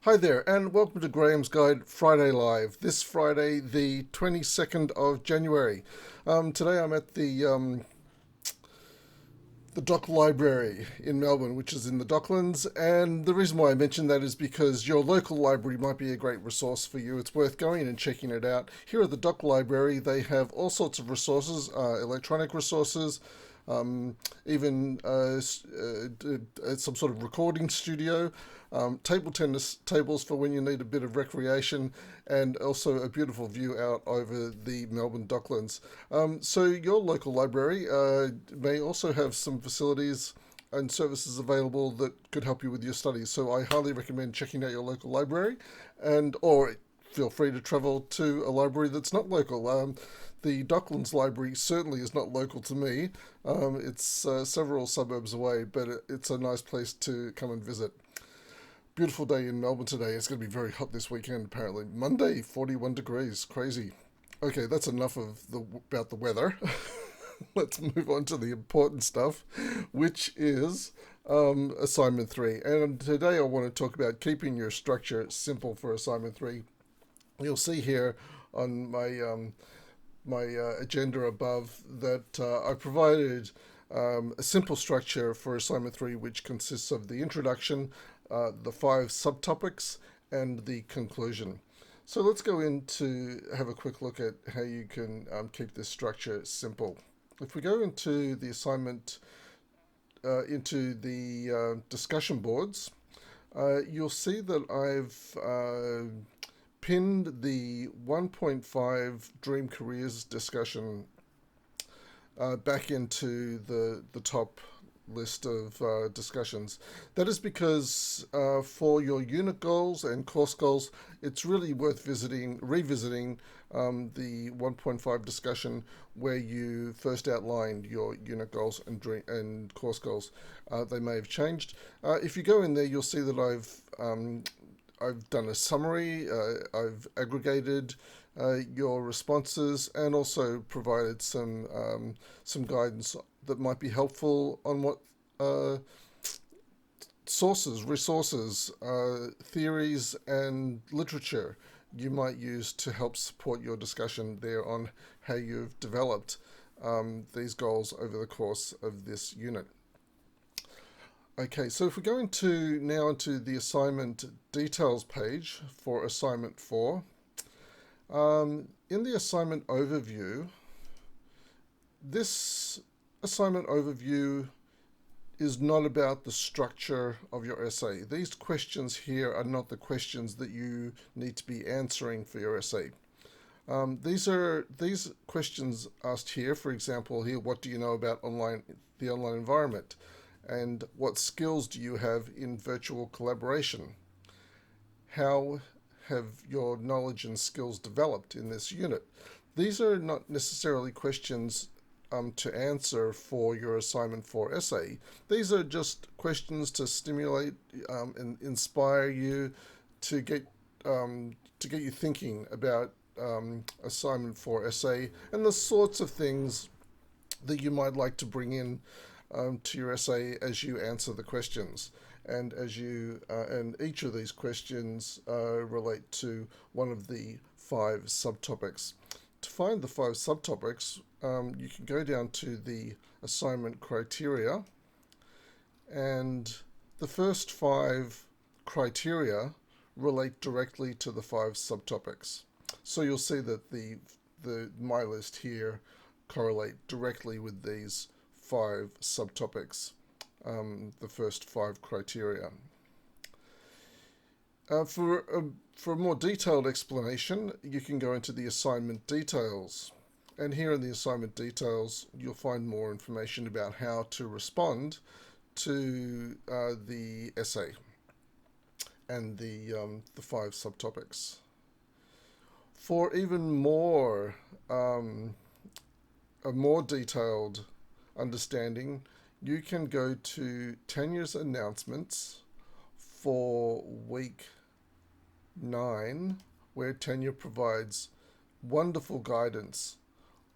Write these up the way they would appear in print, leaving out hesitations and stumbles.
Hi there, and welcome to Graham's Guide Friday Live. This Friday, the 22nd of January. Today I'm at the Dock Library in Melbourne, which is in the Docklands. And the reason why I mention that is because your local library might be a great resource for you. It's worth going and checking it out. Here at the Dock Library, they have all sorts of resources, electronic resources, even some sort of recording studio, table tennis tables for when you need a bit of recreation, and also a beautiful view out over the Melbourne Docklands. So your local library may also have some facilities and services available that could help you with your studies. So I highly recommend checking out your local library, and or feel free to travel to a library that's not local. The Docklands Library certainly is not local to me. It's several suburbs away, but it's a nice place to come and visit. Beautiful day in Melbourne today. It's going to be very hot this weekend, apparently. Monday, 41 degrees. Crazy. Okay, that's enough about the weather. Let's move on to the important stuff, which is assignment 3. And today I want to talk about keeping your structure simple for assignment 3. You'll see here on my agenda above that I provided a simple structure for assignment 3, which consists of the introduction, the 5 subtopics, and the conclusion. So let's go in to have a quick look at how you can keep this structure simple. If we go into the assignment, into the discussion boards, you'll see that I've pinned the 1.5 Dream Careers discussion back into the top list of discussions. That is because for your unit goals and course goals, it's really worth revisiting the 1.5 discussion where you first outlined your unit goals and course goals. They may have changed. If you go in there, you'll see that I've done a summary, I've aggregated your responses, and also provided some guidance that might be helpful on what resources, theories, and literature you might use to help support your discussion there on how you've developed these goals over the course of this unit. Okay, so if we go into the assignment details page for assignment 4, in the assignment overview, this assignment overview is not about the structure of your essay. These questions here are not the questions that you need to be answering for your essay. These questions asked here, for example, here, what do you know about the online environment? And what skills do you have in virtual collaboration? How have your knowledge and skills developed in this unit? These are not necessarily questions to answer for your assignment 4 essay. These are just questions to stimulate and inspire you to get you thinking about assignment 4 essay and the sorts of things that you might like to bring in to your essay as you answer the questions, and and each of these questions relate to one of the 5 subtopics. To find the 5 subtopics, you can go down to the assignment criteria, and the first 5 criteria relate directly to the 5 subtopics. So you'll see that my list here correlate directly with these 5 subtopics, the first 5 criteria. For a more detailed explanation, you can go into the assignment details. And here in the assignment details, you'll find more information about how to respond to the essay and the 5 subtopics. For even more a more detailed understanding, you can go to Tenure's announcements for week 9, where Tenure provides wonderful guidance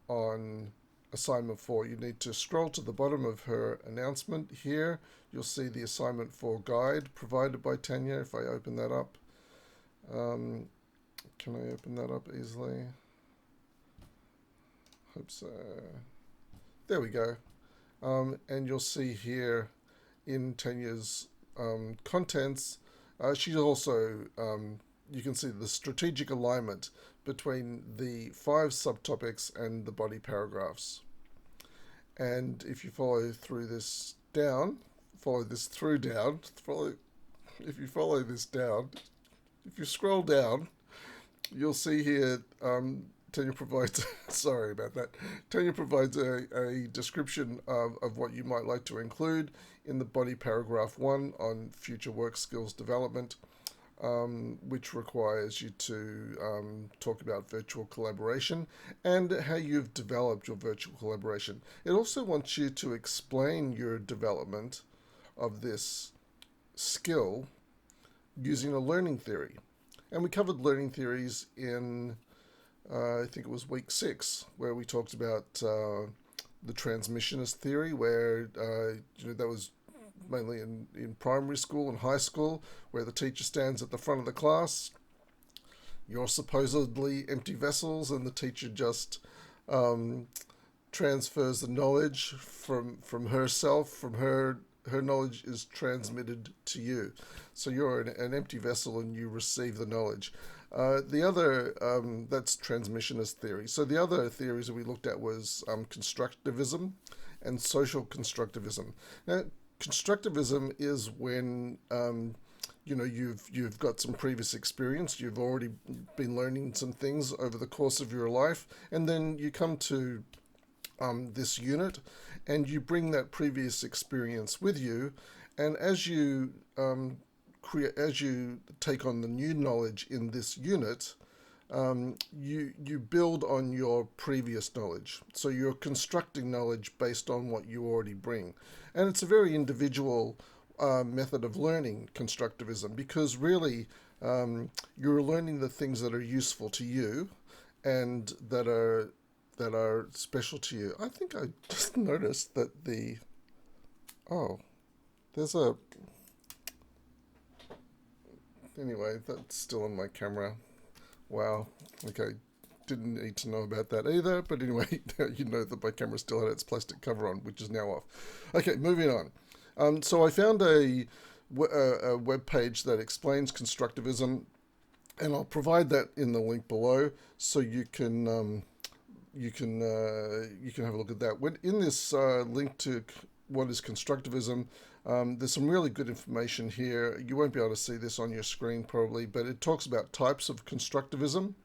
on assignment 4. You need to scroll to the bottom of her announcement here. You'll see the assignment 4 guide provided by Tenure if I open that up. Can I open that up easily? Hope so. There we go. And you'll see here in Tenure's contents, she also, you can see the strategic alignment between the 5 subtopics and the body paragraphs. And if you follow through this down, if you follow this down, if you scroll down, you'll see here Tenure provides, sorry about that, Tenure provides a description of what you might like to include in the body paragraph 1 on future work skills development, which requires you to talk about virtual collaboration and how you've developed your virtual collaboration. It also wants you to explain your development of this skill using a learning theory. And we covered learning theories in I think it was week 6, where we talked about the Transmissionist Theory, where that was mainly in primary school and high school, where the teacher stands at the front of the class. You're supposedly empty vessels, and the teacher just transfers the knowledge from herself, from her knowledge is transmitted to you. So you're an empty vessel and you receive the knowledge. The other, that's transmissionist theory. So the other theories that we looked at was constructivism and social constructivism. Now, constructivism is when you've got some previous experience, you've already been learning some things over the course of your life, and then you come to this unit and you bring that previous experience with you, and as you take on the new knowledge in this unit, you build on your previous knowledge. So you're constructing knowledge based on what you already bring. And it's a very individual method of learning constructivism, because really you're learning the things that are useful to you and that are special to you. I think I just noticed that there's a... Anyway, that's still on my camera. Wow. Okay. Didn't need to know about that either. But anyway, you know that my camera still had its plastic cover on, which is now off. Okay, moving on. So I found a web page that explains constructivism, and I'll provide that in the link below, so you can have a look at that. In this link to what is constructivism, there's some really good information here. You won't be able to see this on your screen probably, but it talks about types of constructivism.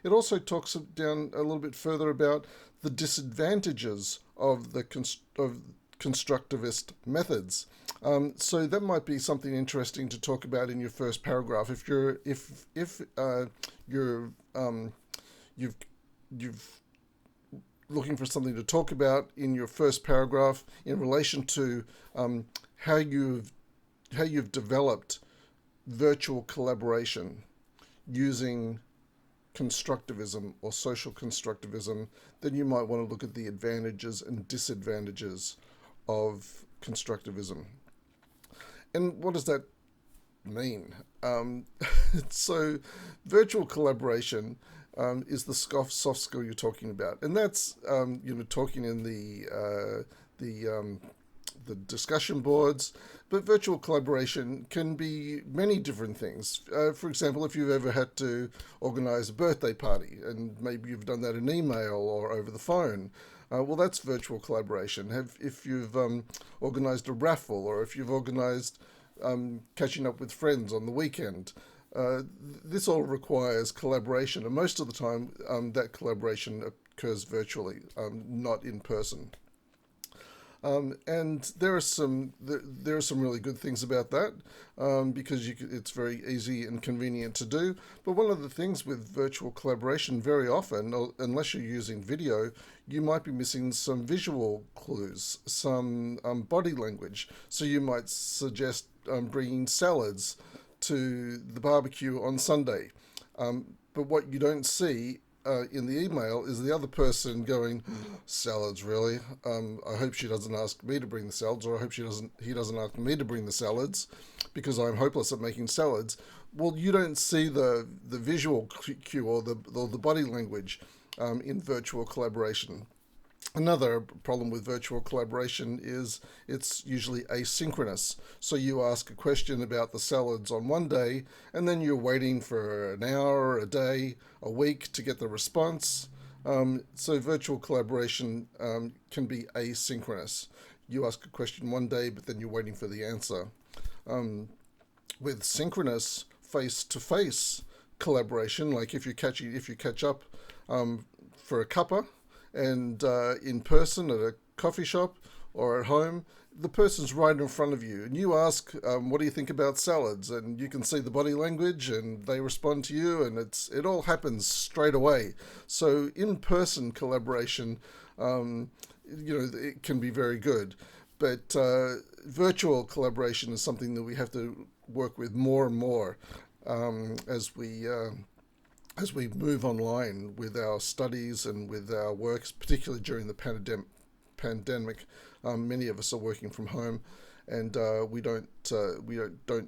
It also talks down a little bit further about the disadvantages of the constructivist methods. So that might be something interesting to talk about in your first paragraph. If you've looking for something to talk about in your first paragraph in relation to how you've developed virtual collaboration using constructivism or social constructivism, then you might want to look at the advantages and disadvantages of constructivism. And what does that mean? So virtual collaboration is the soft skill you're talking about, and that's talking in the discussion boards. But virtual collaboration can be many different things. For example, if you've ever had to organize a birthday party, and maybe you've done that in email or over the phone, well, that's virtual collaboration. If you've organized a raffle, or if you've organized catching up with friends on the weekend, this all requires collaboration, and most of the time that collaboration occurs virtually, not in person. And there are some really good things about that, because it's very easy and convenient to do. But one of the things with virtual collaboration, very often, unless you're using video, you might be missing some visual clues, some body language. So you might suggest bringing salads to the barbecue on Sunday. But what you don't see in the email is the other person going, salads, really? I hope she doesn't ask me to bring the salads, or I hope he doesn't ask me to bring the salads because I'm hopeless at making salads. Well, you don't see the visual cue or the body language in virtual collaboration. Another problem with virtual collaboration is it's usually asynchronous. So you ask a question about the salads on one day, and then you're waiting for an hour, a day, a week to get the response. So virtual collaboration can be asynchronous. You ask a question one day, but then you're waiting for the answer. With synchronous face-to-face collaboration, like if you catch up for a cuppa, and in person at a coffee shop or at home, the person's right in front of you, and you ask, what do you think about salads? And you can see the body language, and they respond to you, and it all happens straight away. So in-person collaboration, it can be very good, but virtual collaboration is something that we have to work with more and more as we move online with our studies and with our works, particularly during the pandemic. Many of us are working from home, and we don't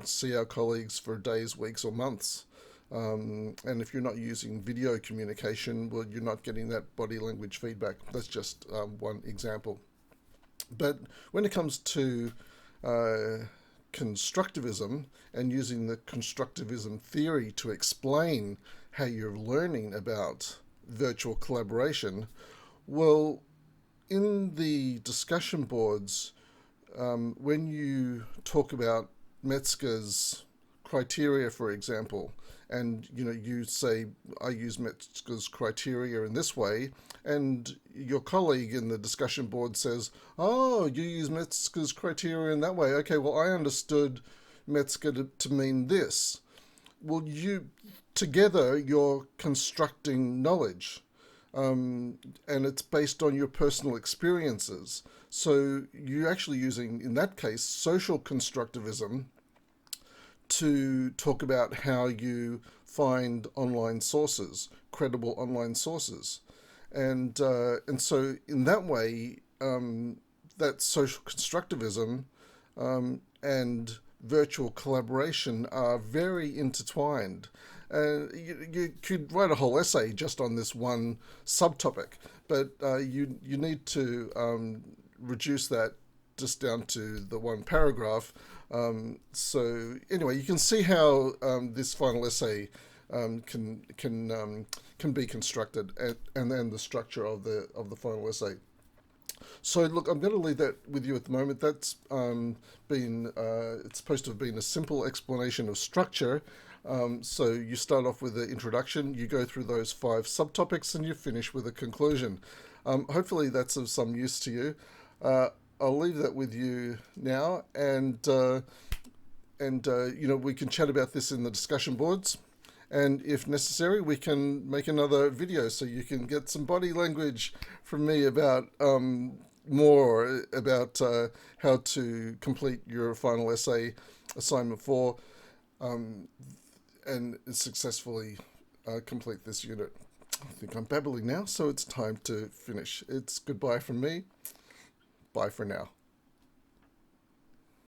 see our colleagues for days, weeks, or months. And if you're not using video communication, well, you're not getting that body language feedback. That's just one example. But when it comes to constructivism and using the constructivism theory to explain how you're learning about virtual collaboration, well, in the discussion boards, when you talk about Metzger's criteria, for example, and you say, I use Metzger's criteria in this way, and your colleague in the discussion board says, oh, you use Metzger's criteria in that way. Okay, well, I understood Metzger to mean this. Well, together you're constructing knowledge, and it's based on your personal experiences. So you're actually using, in that case, social constructivism to talk about how you find online sources, credible online sources. And so in that way, that social constructivism and virtual collaboration are very intertwined. You could write a whole essay just on this one subtopic, but you need to reduce that just down to the one paragraph. So anyway, you can see how this final essay can be constructed, and then the structure of the final essay. So look, I'm going to leave that with you at the moment. That's it's supposed to have been a simple explanation of structure. So you start off with the introduction, you go through those 5 subtopics, and you finish with a conclusion. Hopefully that's of some use to you. I'll leave that with you now, and we can chat about this in the discussion boards. And if necessary, we can make another video so you can get some body language from me about more about how to complete your final essay, assignment 4, and successfully complete this unit. I think I'm babbling now, so it's time to finish. It's goodbye from me. Bye for now.